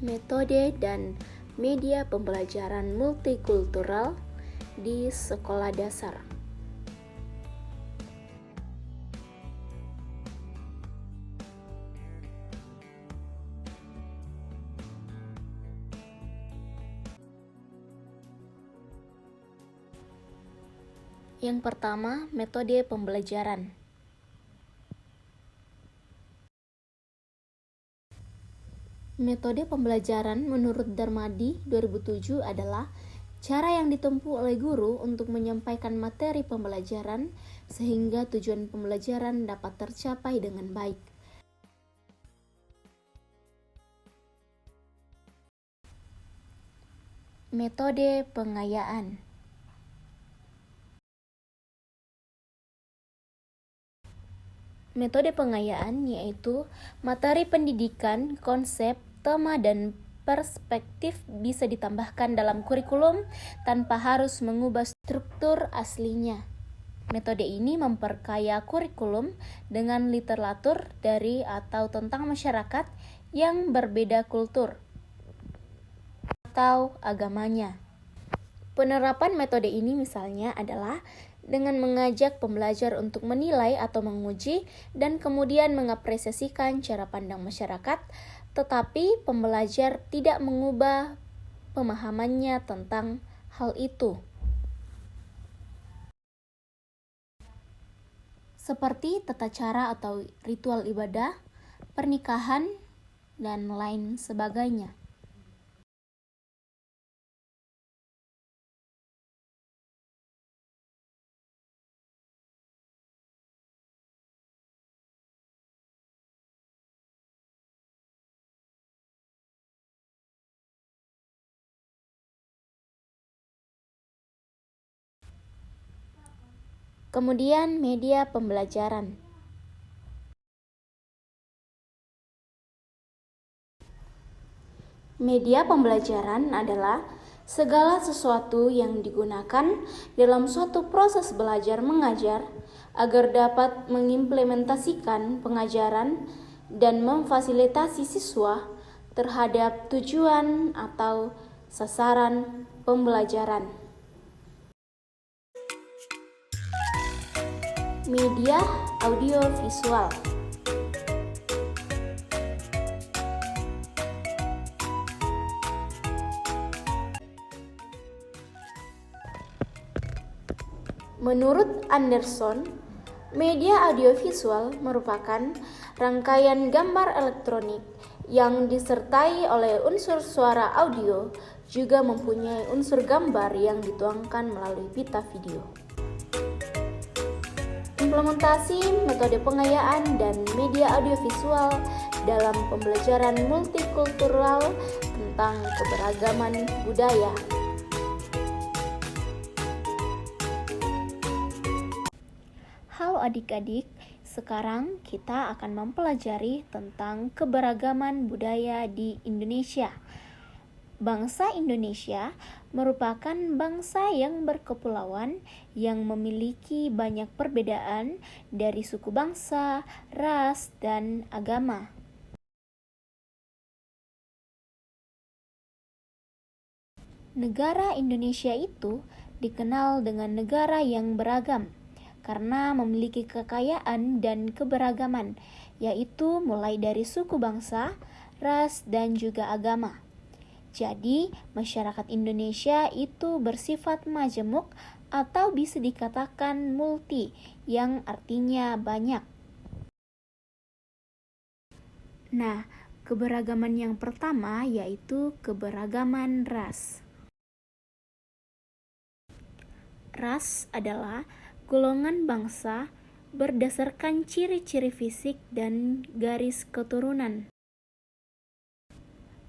Metode dan media pembelajaran multikultural di sekolah dasar. Yang pertama, metode pembelajaran. Metode pembelajaran menurut Darmadi 2007 adalah cara yang ditempuh oleh guru untuk menyampaikan materi pembelajaran sehingga tujuan pembelajaran dapat tercapai dengan baik. Metode pengayaan. Metode pengayaan yaitu materi pendidikan, konsep, tema, dan perspektif bisa ditambahkan dalam kurikulum tanpa harus mengubah struktur aslinya. Metode ini memperkaya kurikulum dengan literatur dari atau tentang masyarakat yang berbeda kultur atau agamanya. Penerapan metode ini misalnya adalah dengan mengajak pembelajar untuk menilai atau menguji dan kemudian mengapresiasikan cara pandang masyarakat, tetapi pembelajar tidak mengubah pemahamannya tentang hal itu. Seperti tata cara atau ritual ibadah, pernikahan, dan lain sebagainya. Kemudian media pembelajaran. Media pembelajaran adalah segala sesuatu yang digunakan dalam suatu proses belajar mengajar agar dapat mengimplementasikan pengajaran dan memfasilitasi siswa terhadap tujuan atau sasaran pembelajaran. Media audiovisual. Menurut Anderson, media audiovisual merupakan rangkaian gambar elektronik yang disertai oleh unsur suara audio, juga mempunyai unsur gambar yang dituangkan melalui pita video. Implementasi metode pengayaan dan media audiovisual dalam pembelajaran multikultural tentang keberagaman budaya. Halo adik-adik, sekarang kita akan mempelajari tentang keberagaman budaya di Indonesia. Bangsa Indonesia merupakan bangsa yang berkepulauan yang memiliki banyak perbedaan dari suku bangsa, ras, dan agama. Negara Indonesia itu dikenal dengan negara yang beragam karena memiliki kekayaan dan keberagaman, yaitu mulai dari suku bangsa, ras, dan juga agama. Jadi, masyarakat Indonesia itu bersifat majemuk atau bisa dikatakan multi, yang artinya banyak. Nah, keberagaman yang pertama yaitu keberagaman ras. Ras adalah golongan bangsa berdasarkan ciri-ciri fisik dan garis keturunan.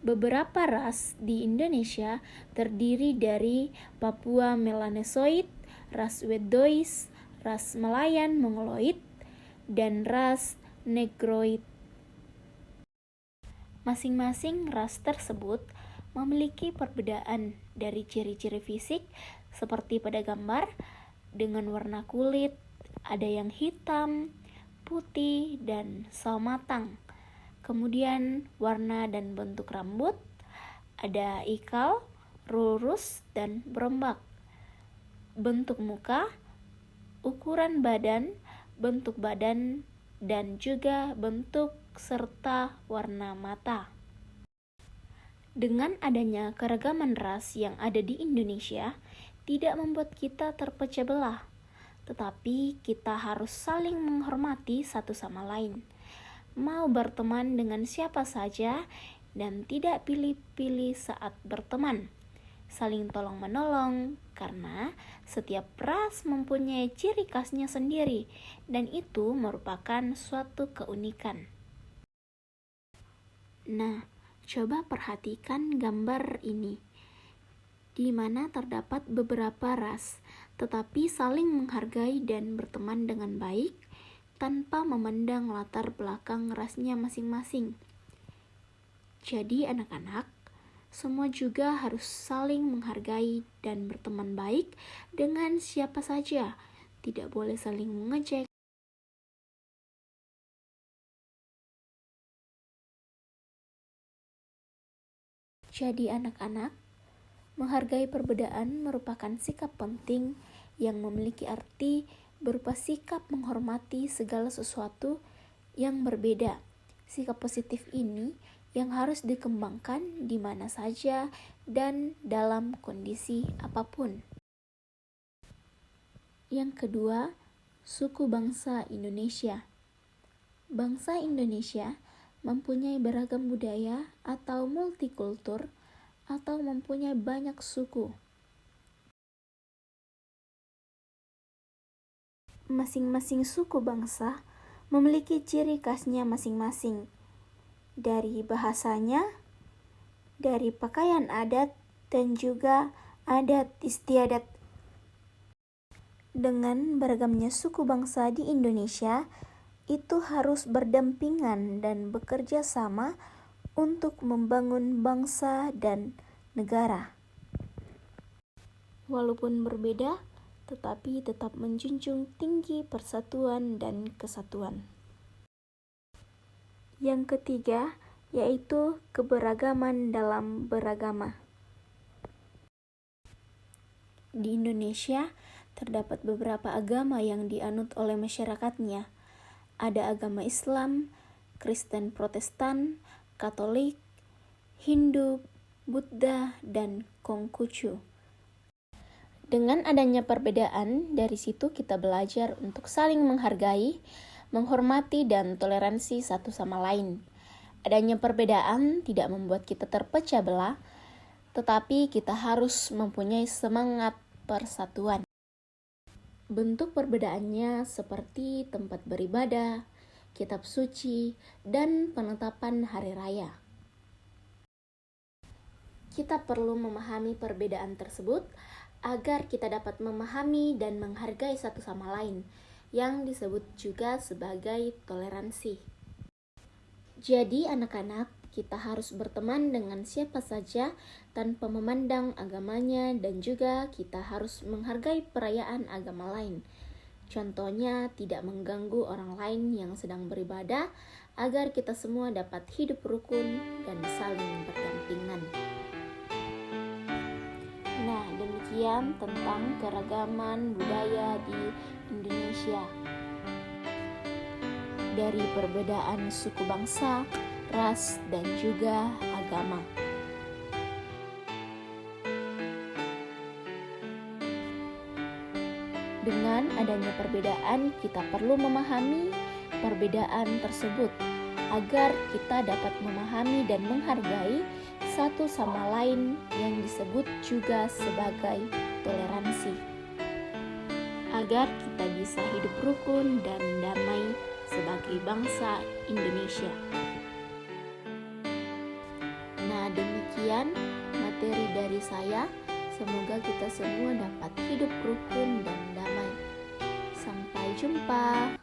Beberapa ras di Indonesia terdiri dari Papua Melanesoid, ras Wedois, ras Malayan Mongoloid, dan ras Negroid. Masing-masing ras tersebut memiliki perbedaan dari ciri-ciri fisik seperti pada gambar dengan warna kulit, ada yang hitam, putih, dan sawo matang. Kemudian warna dan bentuk rambut, ada ikal, lurus, dan berombak. Bentuk muka, ukuran badan, bentuk badan, dan juga bentuk serta warna mata. Dengan adanya keragaman ras yang ada di Indonesia, tidak membuat kita terpecah belah, tetapi kita harus saling menghormati satu sama lain. Mau berteman dengan siapa saja dan tidak pilih-pilih saat berteman. Saling tolong-menolong karena setiap ras mempunyai ciri khasnya sendiri dan itu merupakan suatu keunikan. Nah, coba perhatikan gambar ini, di mana terdapat beberapa ras, tetapi saling menghargai dan berteman dengan baik tanpa memandang latar belakang rasnya masing-masing. Jadi anak-anak, semua juga harus saling menghargai dan berteman baik dengan siapa saja. Tidak boleh saling mengejek. Jadi anak-anak, menghargai perbedaan merupakan sikap penting yang memiliki arti berupa sikap menghormati segala sesuatu yang berbeda. Sikap positif ini yang harus dikembangkan di mana saja dan dalam kondisi apapun. Yang kedua, suku bangsa Indonesia. Bangsa Indonesia mempunyai beragam budaya atau multikultur atau mempunyai banyak suku. Masing-masing suku bangsa memiliki ciri khasnya masing-masing, dari bahasanya, dari pakaian adat, dan juga adat istiadat. Dengan beragamnya suku bangsa di Indonesia, itu harus berdampingan dan bekerja sama untuk membangun bangsa dan negara. Walaupun berbeda, tetapi tetap menjunjung tinggi persatuan dan kesatuan. Yang ketiga, yaitu keberagaman dalam beragama. Di Indonesia, terdapat beberapa agama yang dianut oleh masyarakatnya. Ada agama Islam, Kristen Protestan, Katolik, Hindu, Buddha, dan Konghucu. Dengan adanya perbedaan, dari situ kita belajar untuk saling menghargai, menghormati, dan toleransi satu sama lain. Adanya perbedaan tidak membuat kita terpecah belah, tetapi kita harus mempunyai semangat persatuan. Bentuk perbedaannya seperti tempat beribadah, kitab suci, dan penetapan hari raya. Kita perlu memahami perbedaan tersebut agar kita dapat memahami dan menghargai satu sama lain, yang disebut juga sebagai toleransi. Jadi anak-anak, kita harus berteman dengan siapa saja tanpa memandang agamanya dan juga kita harus menghargai perayaan agama lain. Contohnya, tidak mengganggu orang lain yang sedang beribadah agar kita semua dapat hidup rukun dan saling berdampingan. Nah, demikian tentang keragaman budaya di Indonesia. Dari perbedaan suku bangsa, ras, dan juga agama. Dengan adanya perbedaan, kita perlu memahami perbedaan tersebut agar kita dapat memahami dan menghargai satu sama lain yang disebut juga sebagai toleransi. agar kita bisa hidup rukun dan damai sebagai bangsa Indonesia. Nah, demikian materi dari saya. Semoga kita semua dapat hidup rukun dan damai. Sampai jumpa.